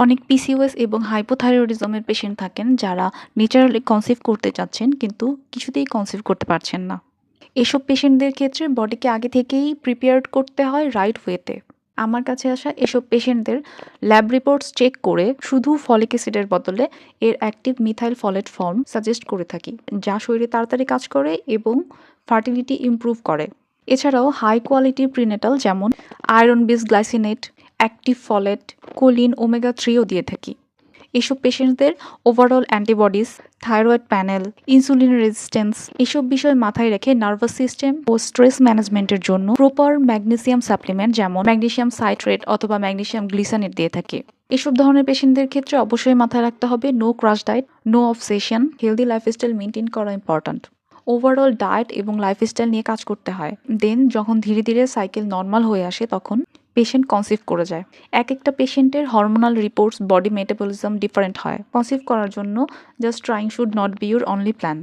অনেক পিসিওএস এবং হাইপোথাইরয়েডিজমের পেশেন্ট থাকেন যারা ন্যাচারালি কনসিভ করতে চাচ্ছেন কিন্তু কিছুতেই কনসিভ করতে পারছেন না। এসব পেশেন্টদের ক্ষেত্রে বডিকে আগে থেকেই প্রিপেয়ার্ড করতে হয় রাইট ওয়েতে। আমার কাছে আসা এসব পেশেন্টদের ল্যাব রিপোর্টস চেক করে শুধু ফলিক অ্যাসিডের বদলে এর active methyl folate form suggest করে থাকি, যা শরীরে তাড়াতাড়ি কাজ করে এবং ফার্টিলিটি ইমপ্রুভ করে। এছাড়াও হাই কোয়ালিটি প্রিনেটাল যেমন iron bis glycinate, active folate, choline, omega 3ও দিয়ে থাকি। এসব পেশেন্টদের overall antibodies, thyroid panel, insulin resistance এসব বিষয় মাথায় রেখে নার্ভাস সিস্টেম ও স্ট্রেস ম্যানেজমেন্টের জন্য প্রপার ম্যাগনেসিয়াম সাপ্লিমেন্ট যেমন ম্যাগনেসিয়াম সাইট্রেট অথবা ম্যাগনেসিয়াম গ্লিসানেট দিয়ে থাকে। এসব ধরনের পেশেন্টদের ক্ষেত্রে অবশ্যই মাথায় রাখতে হবে no crash diet, no obsession, healthy lifestyle maintain করা ইম্পর্ট্যান্ট। ওভারঅল ডায়েট এবং লাইফস্টাইল নিয়ে কাজ করতে হয়। দেন যখন ধীরে ধীরে সাইকেল নর্মাল হয়ে আসে তখন পেশেন্ট কনসিভ করে যায়। এক একটা পেশেন্টের hormonal reports, body metabolism different হয়। কনসিভ করার জন্য just trying should not be your only plan.